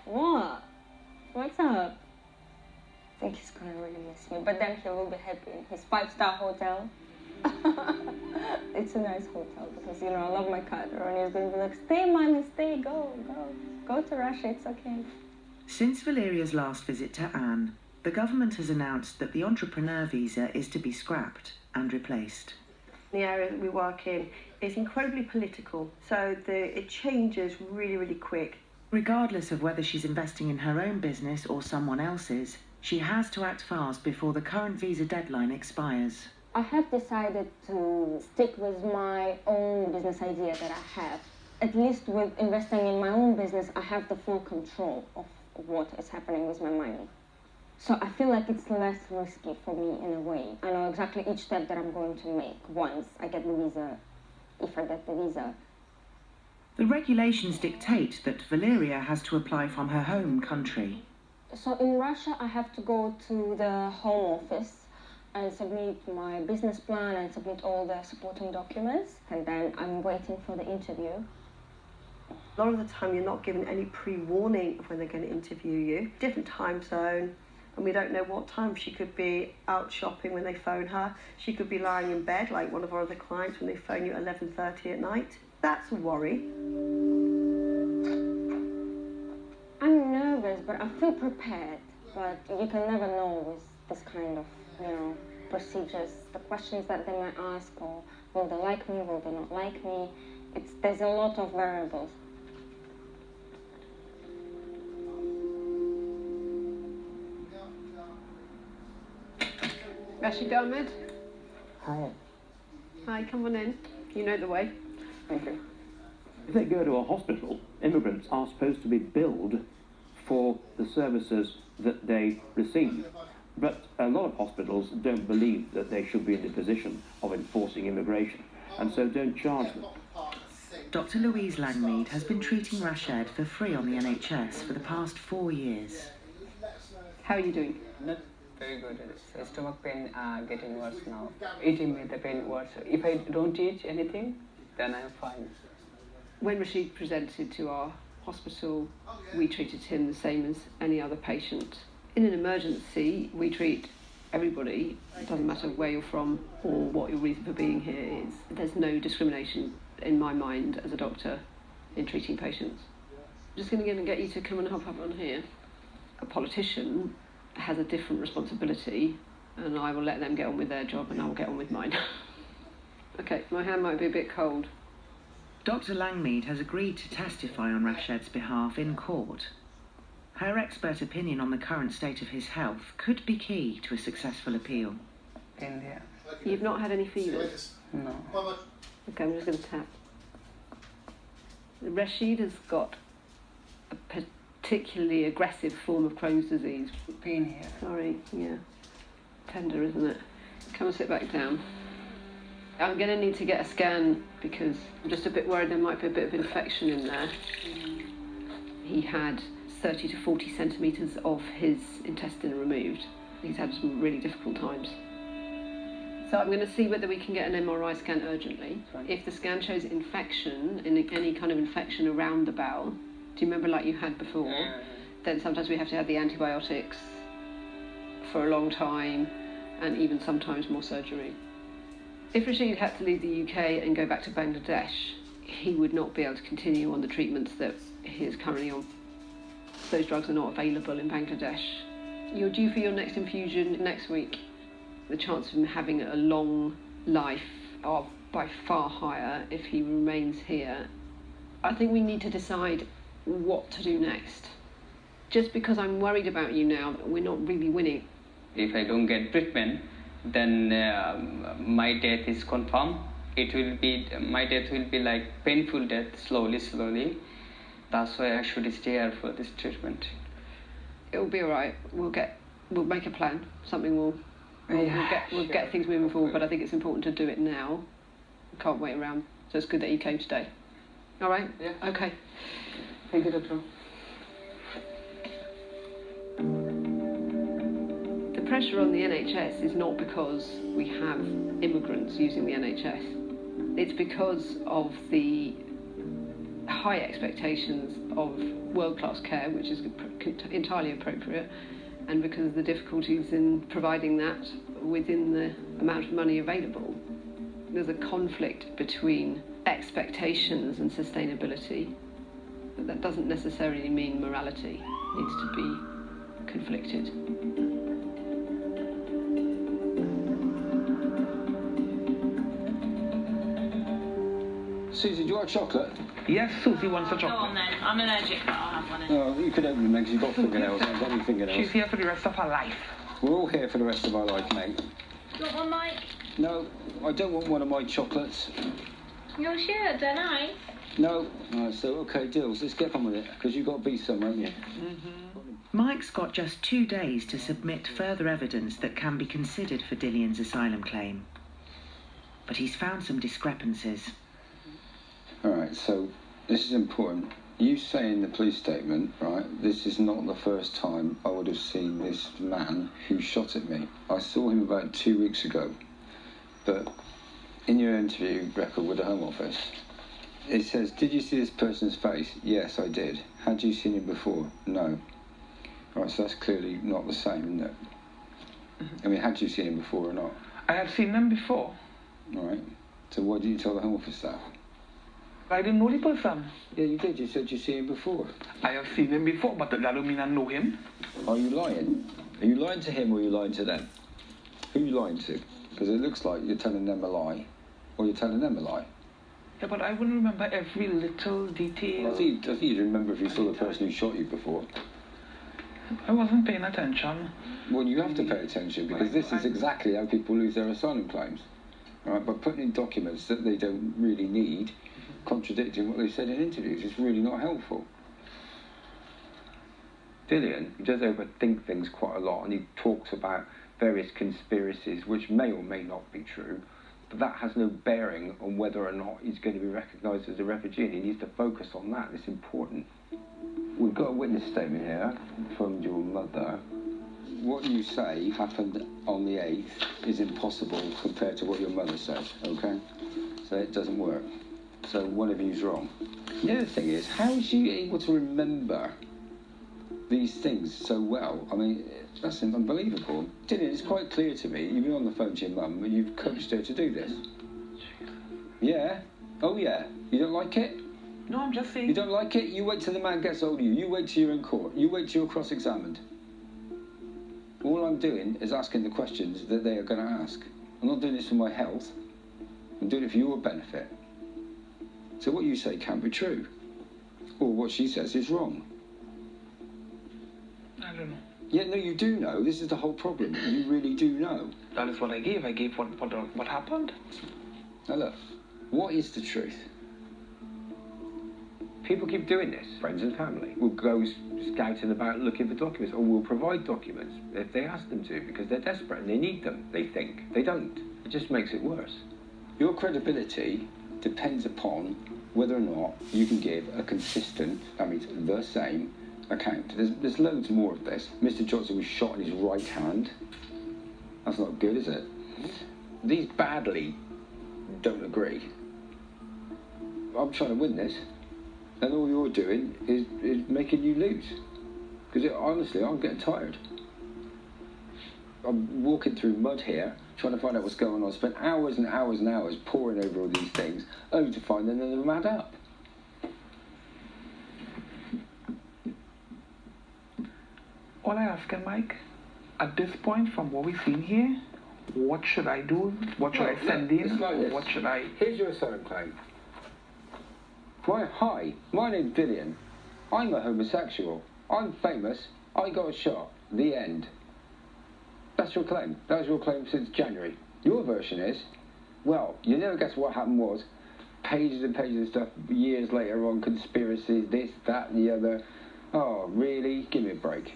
What? What's up? I think he's gonna really miss me, but then he will be happy in his 5-star hotel. It's a nice hotel because, you know, I love my cat. Ronnie's gonna be like, stay, mommy, stay, go to Russia, it's okay. Since Valeria's last visit to Anne, the government has announced that the entrepreneur visa is to be scrapped and replaced. The area that we work in is incredibly political, so it changes really, really quick. Regardless of whether she's investing in her own business or someone else's, she has to act fast before the current visa deadline expires. I have decided to stick with my own business idea that I have. At least with investing in my own business, I have the full control of what is happening with my money. So I feel like it's less risky for me in a way. I know exactly each step that I'm going to make once I get the visa, if I get the visa. The regulations dictate that Valeria has to apply from her home country. So in Russia, I have to go to the home office and submit my business plan and submit all the supporting documents. And then I'm waiting for the interview. A lot of the time, you're not given any pre-warning of when they're going to interview you. Different time zone. And we don't know what time. She could be out shopping when they phone her. She could be lying in bed, like one of our other clients, when they phone you at 11:30 at night. That's a worry. I'm nervous, but I feel prepared. But you can never know with this kind of, you know, procedures. The questions that they might ask, or will they like me, will they not like me? There's a lot of variables. Rashid Ahmed. Hi. Hi, come on in. You know the way. Thank you. If they go to a hospital, immigrants are supposed to be billed for the services that they receive. But a lot of hospitals don't believe that they should be in the position of enforcing immigration, and so don't charge them. Dr. Louise Langmead has been treating Rashid for free on the NHS for the past 4 years. How are you doing? Not very good. His stomach pain getting worse now. Eating made the pain worse. If I don't eat anything, then I'm fine. When Rashid presented to our hospital, we treated him the same as any other patient. In an emergency, we treat everybody. It doesn't matter where you're from or what your reason for being here is. There's no discrimination in my mind as a doctor in treating patients. I'm just going to get you to come and hop up on here. A politician has a different responsibility, and I will let them get on with their job and I will get on with mine. Okay, my hand might be a bit cold. Dr. Langmead has agreed to testify on Rashid's behalf in court. Her expert opinion on the current state of his health could be key to a successful appeal. India. You've not had any fevers? No. Okay, I'm just going to tap. Rashid has got a particularly aggressive form of Crohn's disease. Pain here. Sorry, yeah. Tender, isn't it? Come and sit back down. I'm going to need to get a scan because I'm just a bit worried there might be a bit of infection in there. He had 30 to 40 centimetres of his intestine removed. He's had some really difficult times. So I'm going to see whether we can get an MRI scan urgently. If the scan shows infection, any kind of infection around the bowel, do you remember like you had before? Then sometimes we have to have the antibiotics for a long time and even sometimes more surgery. If Rashid had to leave the UK and go back to Bangladesh, he would not be able to continue on the treatments that he is currently on. Those drugs are not available in Bangladesh. You're due for your next infusion next week. The chance of him having a long life are by far higher if he remains here. I think we need to decide what to do next. Just because I'm worried about you now, we're not really winning. If I don't get treatment, then my death is confirmed. My death will be like painful death, slowly. That's why I should stay here for this treatment. It'll be all right. We'll make a plan. We'll get things moving forward. But I think it's important to do it now. We can't wait around. So it's good that you came today. All right? Yeah. Okay. Thank you, Doctor. The pressure on the NHS is not because we have immigrants using the NHS. It's because of the high expectations of world-class care, which is entirely appropriate, and because of the difficulties in providing that within the amount of money available. There's a conflict between expectations and sustainability, but that doesn't necessarily mean morality needs to be conflicted. Susie, do you want a chocolate? Yes, Susie wants a Go chocolate. on then. I'm allergic, but I'll have one. No, you can open them because you've got fingernails. I've got any fingernails. She's here for the rest of her life. We're all here for the rest of our life, mate. You want one, Mike? No, I don't want one of my chocolates. You're sure, don't I? No. So, okay, deals. Let's get on with it, because you've got to be somewhere, haven't you? Mike's got just 2 days to submit further evidence that can be considered for Dillian's asylum claim. But he's found some discrepancies. All right, so this is important. You say in the police statement, right, this is not the first time I would have seen this man who shot at me. I saw him about 2 weeks ago. But in your interview record with the Home Office, it says, did you see this person's face? Yes, I did. Had you seen him before? No. All right, so that's clearly not the same, isn't it? I mean, had you seen him before or not? I had seen them before. All right. So why did you tell the Home Office that? I didn't know the person. Yeah, you did. You said you'd seen him before. I have seen him before, but that don't mean I know him. Are you lying? Are you lying to him or are you lying to them? Who are you lying to? Because it looks like you're telling them a lie, or you're telling them a lie. Yeah, but I wouldn't remember every little detail. I think you'd remember if you saw the person who shot you before. I wasn't paying attention. Well, you have to pay attention, because this is exactly how people lose their asylum claims. All right, by putting in documents that they don't really need, contradicting what they said in interviews, is really not helpful. Dillian, he does overthink things quite a lot, and he talks about various conspiracies which may or may not be true, but that has no bearing on whether or not he's going to be recognised as a refugee, and he needs to focus on that. It's important. We've got a witness statement here from your mother. What you say happened on the 8th is impossible compared to what your mother says, okay? So it doesn't work. So one of you's wrong. The other thing is, how is she able to remember these things so well? I mean, that's unbelievable. Dillian, it's quite clear to me, you've been on the phone to your mum and you've coached her to do this. Yeah? Oh yeah? You don't like it? No, I'm just saying. You don't like it? You wait till the man gets hold of you. You wait till you're in court. You wait till you're cross-examined. All I'm doing is asking the questions that they are going to ask. I'm not doing this for my health. I'm doing it for your benefit. So what you say can't be true. Or what she says is wrong. I don't know. Yeah, no, you do know. This is the whole problem. You really do know. That is what I gave. I gave what happened. Now look, what is the truth? People keep doing this. Friends and family will go scouting about looking for documents, or will provide documents if they ask them to, because they're desperate and they need them, they think. They don't. It just makes it worse. Your credibility depends upon whether or not you can give a consistent, that means the same, account. There's loads more of this. Mr. Johnson was shot in his right hand. That's not good, is it? These badly don't agree. I'm trying to win this, and all you're doing is making you lose. Because honestly, I'm getting tired. I'm walking through mud here, trying to find out what's going on. I spent hours and hours and hours poring over all these things, only to find that none of them add up. All I ask him, Mike, at this point, from what we've seen here, what should I do? What should I send in? Like What should I... Here's your asylum claim. Hi, my name's Dillian. I'm a homosexual. I'm famous. I got shot. The end. That's your claim. That was your claim since January. Your version is, well, you never guess what happened was. Pages and pages of stuff years later on, conspiracies, this, that, and the other. Oh, really? Give me a break.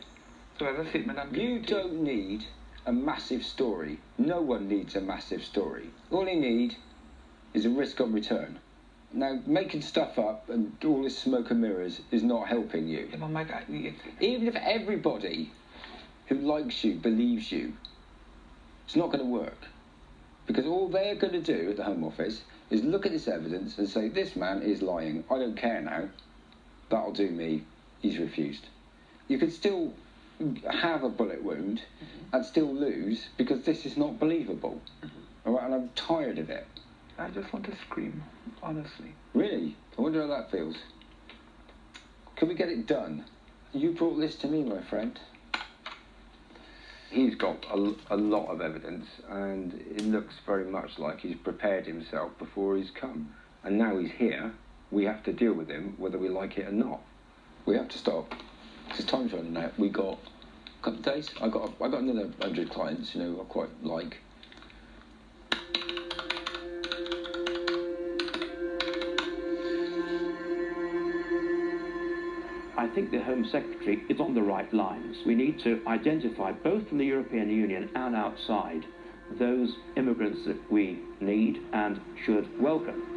So as a statement, You don't need a massive story. No one needs a massive story. All you need is a risk on return. Now, making stuff up and all this smoke and mirrors is not helping you. Yeah, but Mike, Even if everybody who likes you believes you, it's not going to work. Because all they're going to do at the Home Office is look at this evidence and say, this man is lying. I don't care now. That'll do me. He's refused. You could still have a bullet wound and still lose because this is not believable. All right, and I'm tired of it. I just want to scream, honestly. Really? I wonder how that feels. Can we get it done? You brought this to me, my friend. He's got a lot of evidence, and it looks very much like he's prepared himself before he's come. And now he's here, we have to deal with him, whether we like it or not. We have to stop. Because time's running out. We got a couple of days. I got another 100 clients, I quite like. I think the Home Secretary is on the right lines. We need to identify, both from the European Union and outside, those immigrants that we need and should welcome.